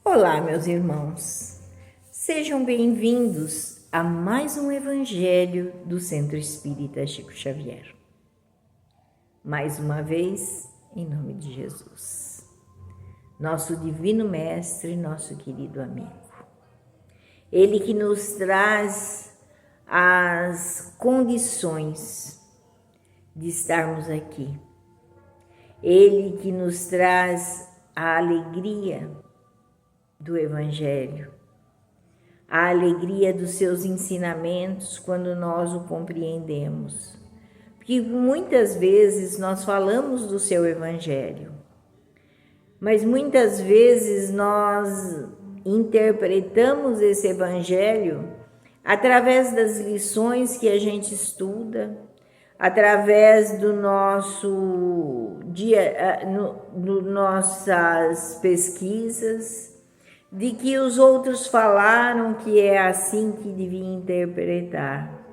Olá, meus irmãos. Sejam bem-vindos a mais um Evangelho do Centro Espírita Chico Xavier. Mais uma vez, em nome de Jesus, nosso Divino Mestre, nosso querido amigo. Ele que nos traz as condições de estarmos aqui. Ele que nos traz a alegria do Evangelho, a alegria dos seus ensinamentos quando nós o compreendemos. Porque muitas vezes nós falamos do seu Evangelho, mas muitas vezes nós interpretamos esse Evangelho através das lições que a gente estuda, através do nosso nossas pesquisas, de que os outros falaram que é assim que devia interpretar.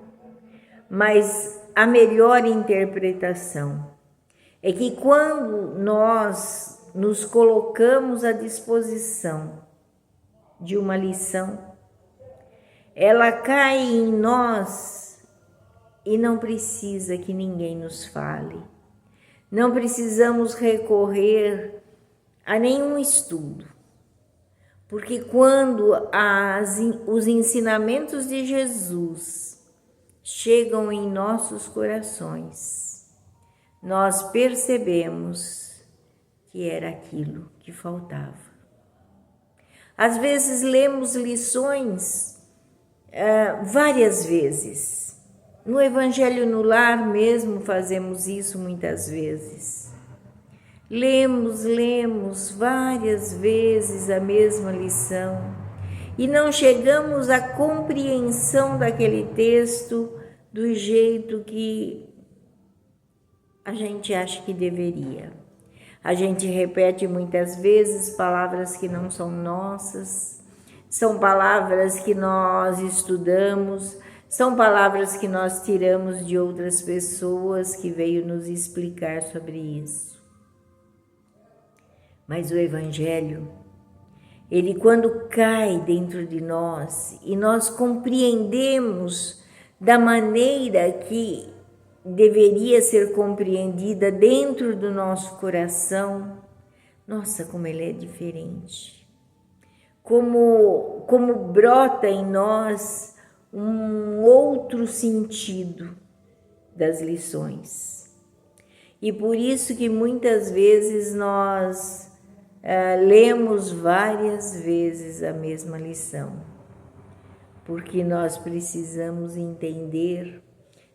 Mas a melhor interpretação é que quando nós nos colocamos à disposição de uma lição, ela cai em nós e não precisa que ninguém nos fale. Não precisamos recorrer a nenhum estudo. Porque quando os ensinamentos de Jesus chegam em nossos corações, nós percebemos que era aquilo que faltava. Às vezes lemos lições várias vezes. No Evangelho no Lar mesmo fazemos isso muitas vezes. Lemos várias vezes a mesma lição e não chegamos à compreensão daquele texto do jeito que a gente acha que deveria. A gente repete muitas vezes palavras que não são nossas, são palavras que nós estudamos, são palavras que nós tiramos de outras pessoas que veio nos explicar sobre isso. Mas o Evangelho, ele quando cai dentro de nós e nós compreendemos da maneira que deveria ser compreendida dentro do nosso coração, nossa, como ele é diferente. Como brota em nós um outro sentido das lições. E por isso que muitas vezes nós lemos várias vezes a mesma lição, porque nós precisamos entender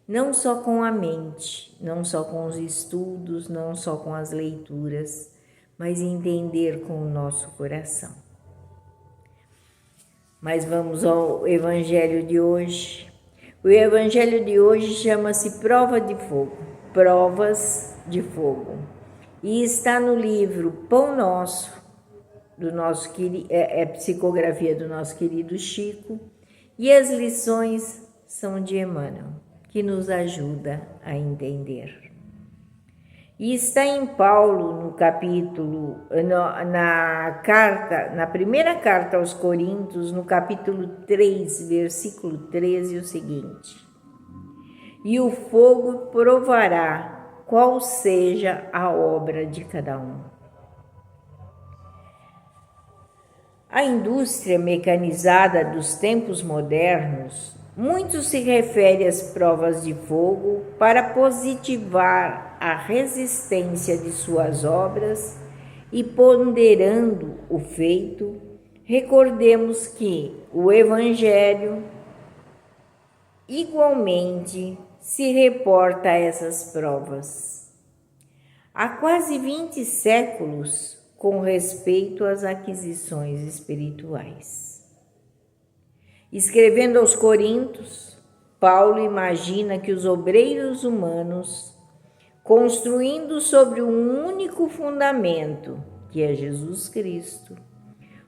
não só com a mente, não só com os estudos, não só com as leituras, mas entender com o nosso coração. Mas vamos ao Evangelho de hoje. O Evangelho de hoje chama-se Prova de Fogo, Provas de Fogo. E está no livro Pão Nosso, psicografia do nosso querido Chico, e as lições são de Emmanuel, que nos ajuda a entender. E está em Paulo, no capítulo, na primeira carta aos Coríntios, no capítulo 3, versículo 13, o seguinte: e o fogo provará qual seja a obra de cada um. A indústria mecanizada dos tempos modernos muito se refere às provas de fogo para positivar a resistência de suas obras e, ponderando o feito, recordemos que o Evangelho igualmente se reporta a essas provas. Há quase 20 séculos com respeito às aquisições espirituais. Escrevendo aos Coríntios, Paulo imagina que os obreiros humanos, construindo sobre um único fundamento, que é Jesus Cristo,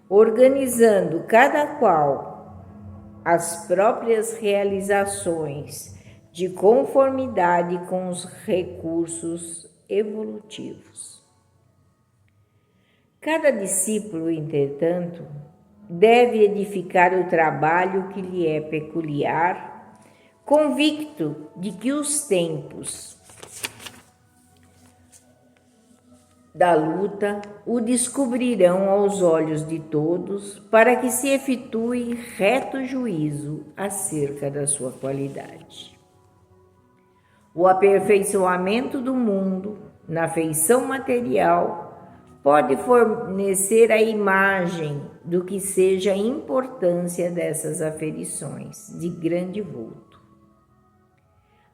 organizando cada qual as próprias realizações de conformidade com os recursos evolutivos, Cada discípulo, entretanto, deve edificar o trabalho que lhe é peculiar, convicto de que os tempos da luta o descobrirão aos olhos de todos, para que se efetue reto juízo acerca da sua qualidade. O aperfeiçoamento do mundo na feição material pode fornecer a imagem do que seja a importância dessas aferições de grande vulto.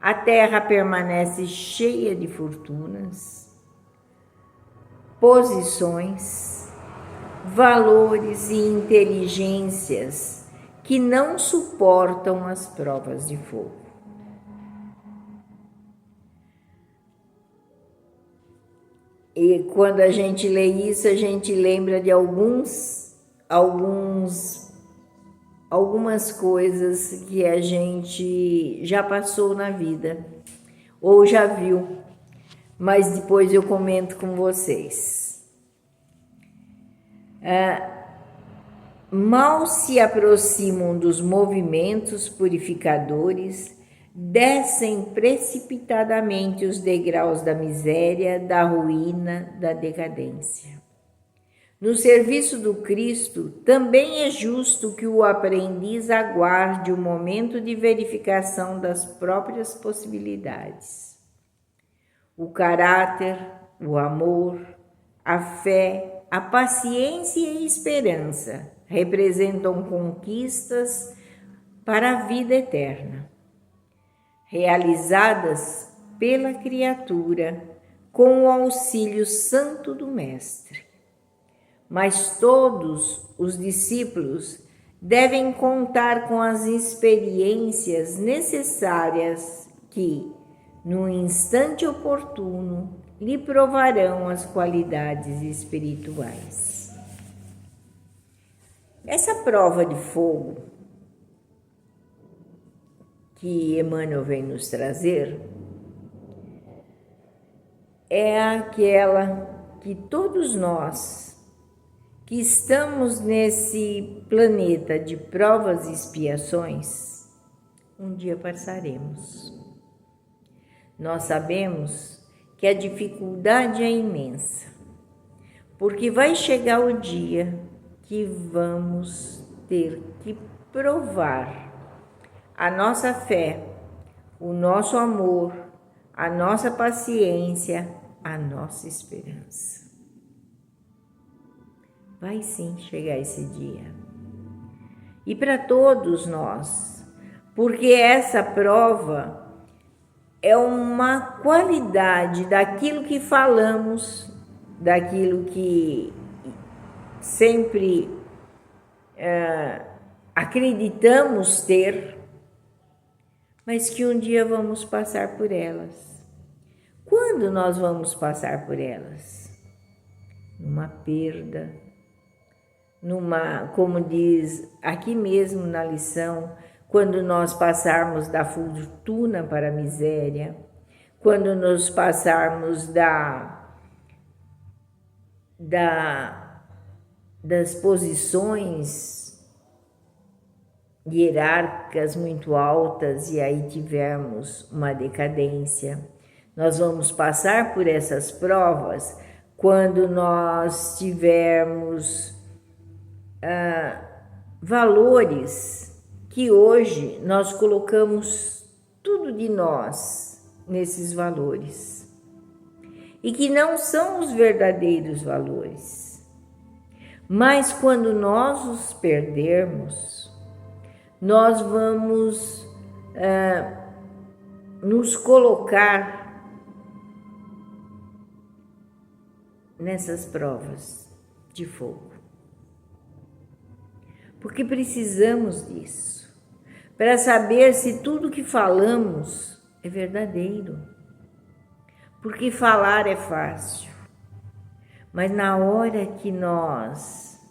A terra permanece cheia de fortunas, posições, valores e inteligências que não suportam as provas de fogo. E quando a gente lê isso, a gente lembra de algumas coisas que a gente já passou na vida ou já viu, mas depois eu comento com vocês. Mal se aproximam dos movimentos purificadores, descem precipitadamente os degraus da miséria, da ruína, da decadência. No serviço do Cristo, também é justo que o aprendiz aguarde o momento de verificação das próprias possibilidades. O caráter, o amor, a fé, a paciência e a esperança representam conquistas para a vida eterna, realizadas pela criatura com o auxílio santo do Mestre. Mas todos os discípulos devem contar com as experiências necessárias que, no instante oportuno, lhe provarão as qualidades espirituais. Essa prova de fogo que Emmanuel vem nos trazer é aquela que todos nós que estamos nesse planeta de provas e expiações, um dia passaremos. Nós sabemos que a dificuldade é imensa, porque vai chegar o dia que vamos ter que provar a nossa fé, o nosso amor, a nossa paciência, a nossa esperança. Vai sim chegar esse dia. E para todos nós, porque essa prova é uma qualidade daquilo que falamos, daquilo que sempre acreditamos ter, mas que um dia vamos passar por elas. Quando nós vamos passar por elas? Numa perda, como diz aqui mesmo na lição, quando nós passarmos da fortuna para a miséria, quando nos passarmos das posições hierárquicas muito altas e aí tivermos uma decadência. Nós vamos passar por essas provas quando nós tivermos valores que hoje nós colocamos tudo de nós nesses valores e que não são os verdadeiros valores. Mas quando nós os perdermos, nós vamos nos colocar nessas provas de fogo. Porque precisamos disso, para saber se tudo que falamos é verdadeiro. Porque falar é fácil, mas na hora que nós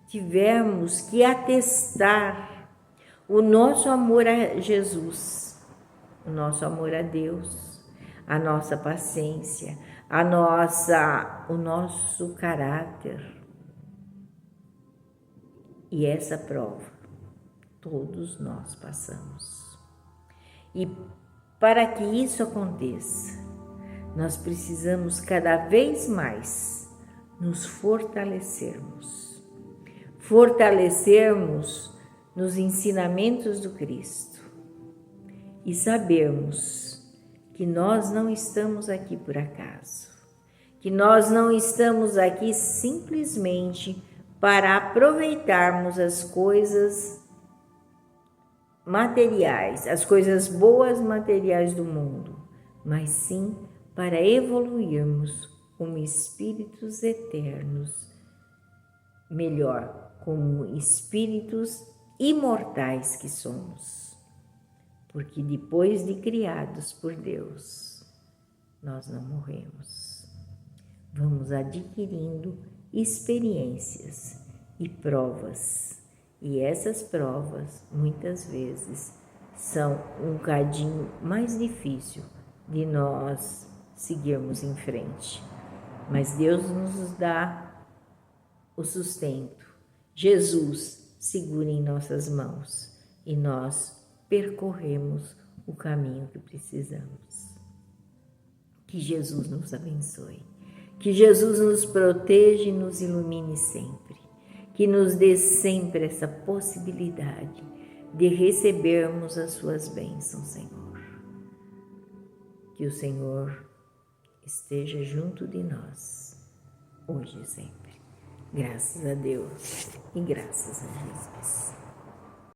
tivermos que atestar o nosso amor a Jesus, o nosso amor a Deus, a nossa paciência, o nosso caráter, E essa prova todos nós passamos. E para que isso aconteça, nós precisamos cada vez mais nos fortalecermos nos ensinamentos do Cristo e sabermos que nós não estamos aqui por acaso, que nós não estamos aqui simplesmente para aproveitarmos as coisas materiais, as coisas boas materiais do mundo, mas sim para evoluirmos como espíritos eternos, melhor, como espíritos imortais que somos. Porque depois de criados por Deus, nós não morremos. Vamos adquirindo experiências e provas. E essas provas, muitas vezes, são um cadinho mais difícil de nós seguirmos em frente. Mas Deus nos dá o sustento. Jesus segura em nossas mãos e nós percorremos o caminho que precisamos. Que Jesus nos abençoe. Que Jesus nos proteja e nos ilumine sempre. Que nos dê sempre essa possibilidade de recebermos as suas bênçãos, Senhor. Que o Senhor esteja junto de nós, hoje e sempre. Graças a Deus e graças a Jesus.